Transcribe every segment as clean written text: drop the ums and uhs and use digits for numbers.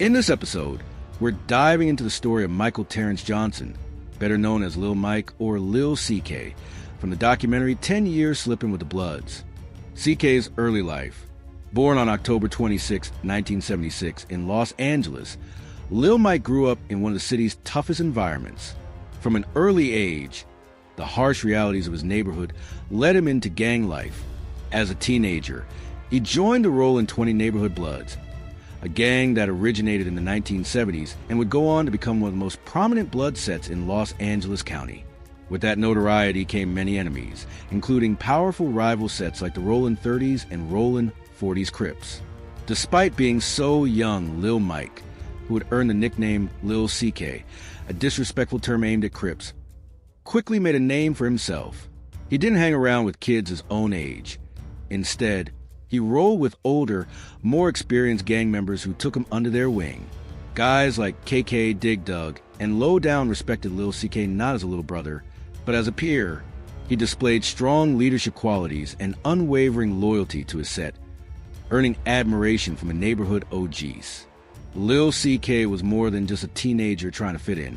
In this episode, we're diving into the story of Michael Terrence Johnson, better known as Lil Mike or Lil CK, from the documentary 10 Years Slippin' with the Bloods. CK's early life. Born on October 26, 1976 in Los Angeles, Lil Mike grew up in one of the city's toughest environments. From an early age, the harsh realities of his neighborhood led him into gang life. As a teenager, he joined the Rollin 20 Neighborhood Bloods, a gang that originated in the 1970s and would go on to become one of the most prominent blood sets in Los Angeles County. With that notoriety came many enemies, including powerful rival sets like the Rollin 30s and Rollin 40s Crips. Despite being so young, Lil Mike, who would earn the nickname Lil CK, a disrespectful term aimed at Crips, quickly made a name for himself. He didn't hang around with kids his own age. Instead, he rolled with older, more experienced gang members who took him under their wing. Guys like KK Dig Dug and low down respected Lil CK not as a little brother, but as a peer. He displayed strong leadership qualities and unwavering loyalty to his set, earning admiration from the neighborhood OGs. Lil CK was more than just a teenager trying to fit in.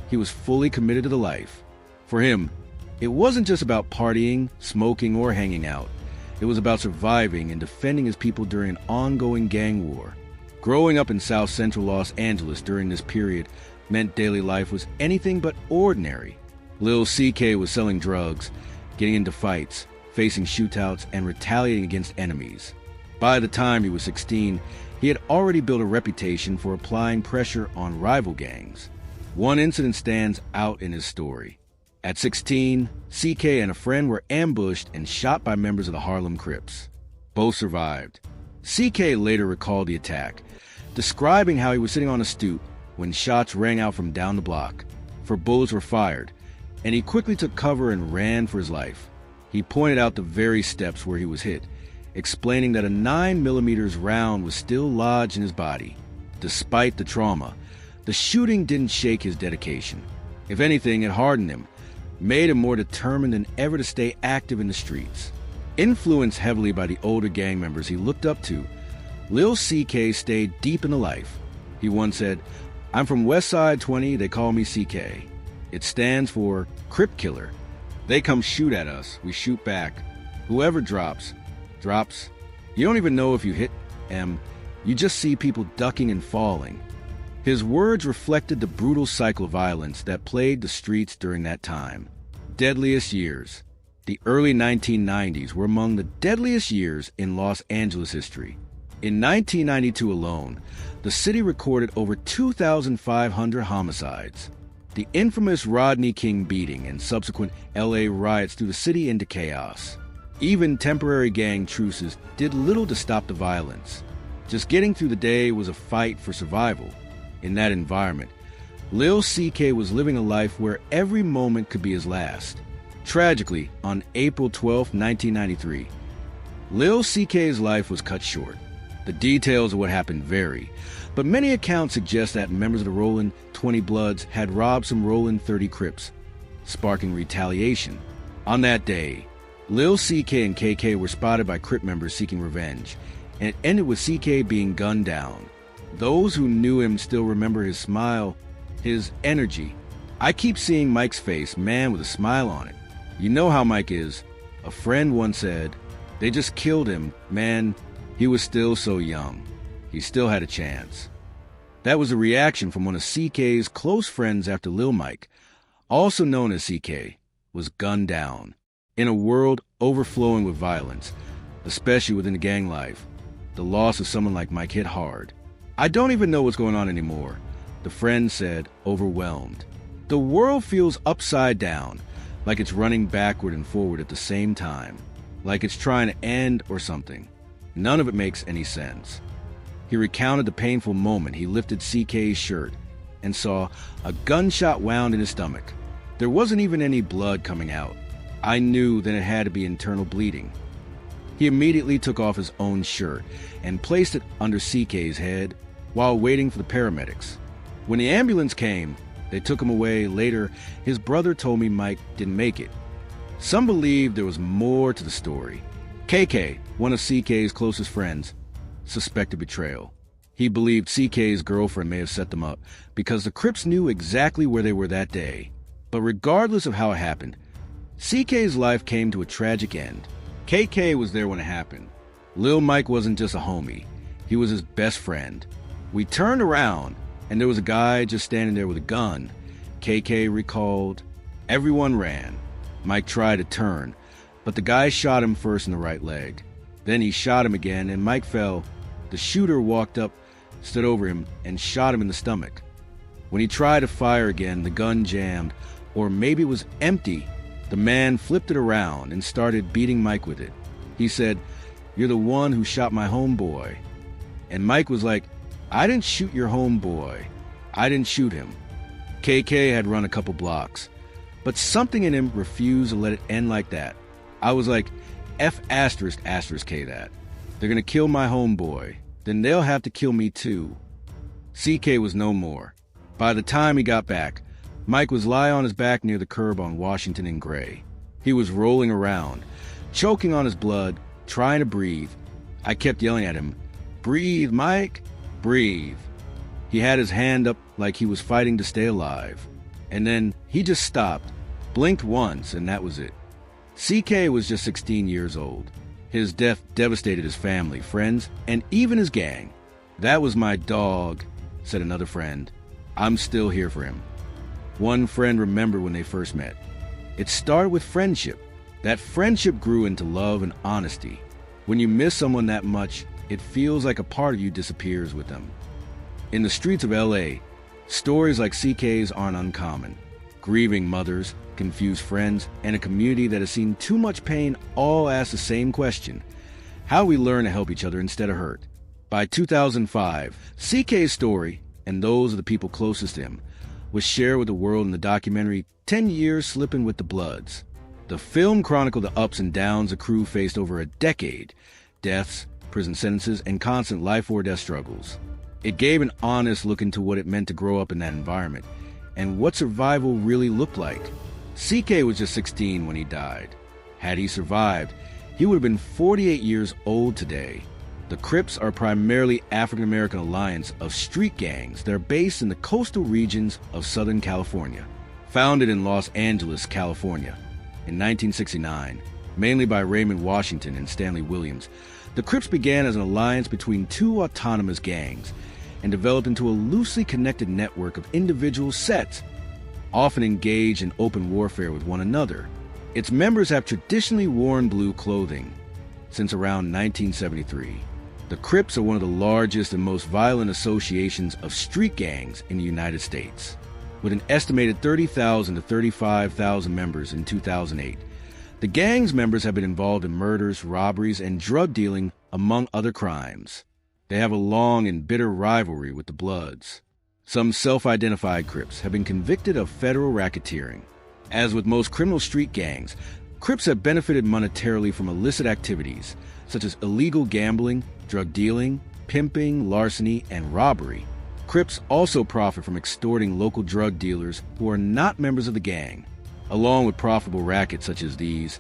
He was fully committed to the life. For him, it wasn't just about partying, smoking, or hanging out. It was about surviving and defending his people during an ongoing gang war. Growing up in South Central Los Angeles during this period meant daily life was anything but ordinary. Lil CK was selling drugs, getting into fights, facing shootouts, and retaliating against enemies. By the time he was 16, he had already built a reputation for applying pressure on rival gangs. One incident stands out in his story. At 16, CK and a friend were ambushed and shot by members of the Harlem Crips. Both survived. CK later recalled the attack, describing how he was sitting on a stoop when shots rang out from down the block, for bullets were fired, and he quickly took cover and ran for his life. He pointed out the very steps where he was hit, explaining that a 9mm round was still lodged in his body. Despite the trauma, the shooting didn't shake his dedication. If anything, it hardened him, made him more determined than ever to stay active in the streets. Influenced heavily by the older gang members he looked up to, Lil CK stayed deep in the life. He once said, "I'm from Westside 20, they call me CK. It stands for Crip Killer. They come shoot at us, we shoot back. Whoever drops. You don't even know if you hit them, you just see people ducking and falling." His words reflected the brutal cycle of violence that plagued the streets during that time. Deadliest years. The early 1990s were among the deadliest years in Los Angeles history. In 1992 alone, the city recorded over 2,500 homicides. The infamous Rodney King beating and subsequent LA riots threw the city into chaos. Even temporary gang truces did little to stop the violence. Just getting through the day was a fight for survival. In that environment, Lil CK was living a life where every moment could be his last. Tragically, on April 12, 1993, Lil CK's life was cut short. The details of what happened vary, but many accounts suggest that members of the Rollin 20 Bloods had robbed some Rollin 30 Crips, sparking retaliation. On that day, Lil CK and KK were spotted by Crip members seeking revenge, and it ended with CK being gunned down. Those who knew him still remember his smile, his energy. "I keep seeing Mike's face, man with a smile on it. You know how Mike is." A friend once said, "They just killed him, man. He was still so young. He still had a chance." That was a reaction from one of CK's close friends after Lil Mike, also known as CK, was gunned down. In a world overflowing with violence, especially within the gang life, the loss of someone like Mike hit hard. "I don't even know what's going on anymore," the friend said, overwhelmed. The world feels upside down, like it's running backward and forward at the same time, like it's trying to end or something. None of it makes any sense. He recounted the painful moment he lifted CK's shirt and saw a gunshot wound in his stomach. There wasn't even any blood coming out. "I knew that it had to be internal bleeding." He immediately took off his own shirt and placed it under CK's head while waiting for the paramedics. When the ambulance came, they took him away. Later, his brother told me Mike didn't make it. Some believe there was more to the story. KK, one of CK's closest friends, suspected betrayal. He believed CK's girlfriend may have set them up because the Crips knew exactly where they were that day. But regardless of how it happened, CK's life came to a tragic end. KK was there when it happened. Lil Mike wasn't just a homie. He was his best friend. We turned around, and there was a guy just standing there with a gun. KK recalled. Everyone ran. Mike tried to turn, but the guy shot him first in the right leg. Then he shot him again, and Mike fell. The shooter walked up, stood over him, and shot him in the stomach. When he tried to fire again, the gun jammed, or maybe it was empty. The man flipped it around and started beating Mike with it. He said, "You're the one who shot my homeboy." And Mike was like, "I didn't shoot your homeboy. I didn't shoot him." KK had run a couple blocks, but something in him refused to let it end like that. I was like, F*** K that. They're gonna kill my homeboy. Then they'll have to kill me too. CK was no more. By the time he got back, Mike was lying on his back near the curb on Washington and Gray. He was rolling around, choking on his blood, trying to breathe. I kept yelling at him, "Breathe, Mike, breathe." He had his hand up like he was fighting to stay alive. And then he just stopped, blinked once, and that was it. CK was just 16 years old. His death devastated his family, friends, and even his gang. "That was my dog," said another friend. "I'm still here for him." One friend remembered when they first met. It started with friendship. That friendship grew into love and honesty. When you miss someone that much, it feels like a part of you disappears with them. In the streets of LA, stories like CK's aren't uncommon. Grieving mothers, confused friends, and a community that has seen too much pain all ask the same question: how we learn to help each other instead of hurt. By 2005, CK's story, and those of the people closest to him, was shared with the world in the documentary 10 Years Slippin' with the Bloods. The film chronicled the ups and downs the crew faced over a decade: deaths, prison sentences, and constant life-or-death struggles. It gave an honest look into what it meant to grow up in that environment, and what survival really looked like. CK was just 16 when he died. Had he survived, he would have been 48 years old today. The Crips are primarily African-American alliance of street gangs that are based in the coastal regions of Southern California. Founded in Los Angeles, California, in 1969, mainly by Raymond Washington and Stanley Williams, the Crips began as an alliance between two autonomous gangs and developed into a loosely connected network of individual sets, often engaged in open warfare with one another. Its members have traditionally worn blue clothing since around 1973. The Crips are one of the largest and most violent associations of street gangs in the United States, with an estimated 30,000 to 35,000 members in 2008. The gang's members have been involved in murders, robberies, and drug dealing, among other crimes. They have a long and bitter rivalry with the Bloods. Some self-identified Crips have been convicted of federal racketeering. As with most criminal street gangs, Crips have benefited monetarily from illicit activities, such as illegal gambling, drug dealing, pimping, larceny, and robbery. Crips also profit from extorting local drug dealers who are not members of the gang. Along with profitable rackets such as these,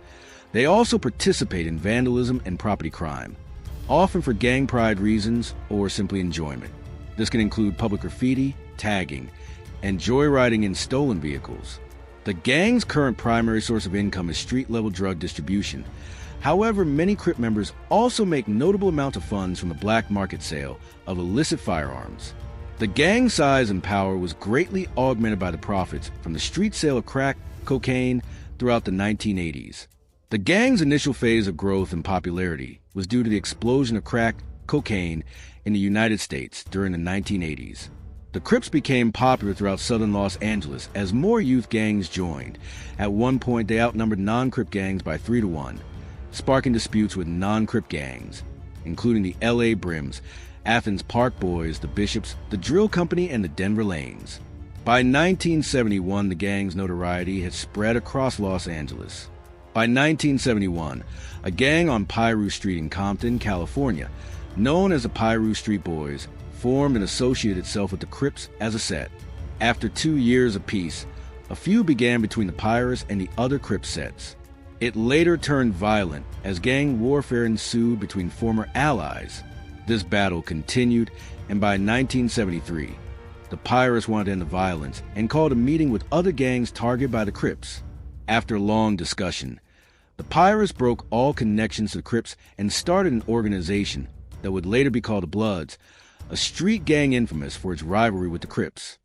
they also participate in vandalism and property crime, often for gang pride reasons or simply enjoyment. This can include public graffiti, tagging, and joyriding in stolen vehicles. The gang's current primary source of income is street-level drug distribution. However, many Crip members also make notable amounts of funds from the black market sale of illicit firearms. The gang's size and power was greatly augmented by the profits from the street sale of crack, cocaine throughout the 1980s. The gang's initial phase of growth and popularity was due to the explosion of crack, cocaine in the United States during the 1980s. The Crips became popular throughout southern Los Angeles as more youth gangs joined. At one point, they outnumbered non-Crip gangs by 3 to 1, sparking disputes with non-Crip gangs, including the LA Brims, Athens Park Boys, the Bishops, the Drill Company, and the Denver Lanes. By 1971, the gang's notoriety had spread across Los Angeles. By 1971, a gang on Piru Street in Compton, California, known as the Piru Street Boys, formed and associated itself with the Crips as a set. After 2 years of peace, a feud began between the Pirates and the other Crip sets. It later turned violent as gang warfare ensued between former allies. This battle continued, and by 1973, the Pirates wanted to end the violence and called a meeting with other gangs targeted by the Crips. After long discussion, the Pirates broke all connections to the Crips and started an organization that would later be called the Bloods, a street gang infamous for its rivalry with the Crips.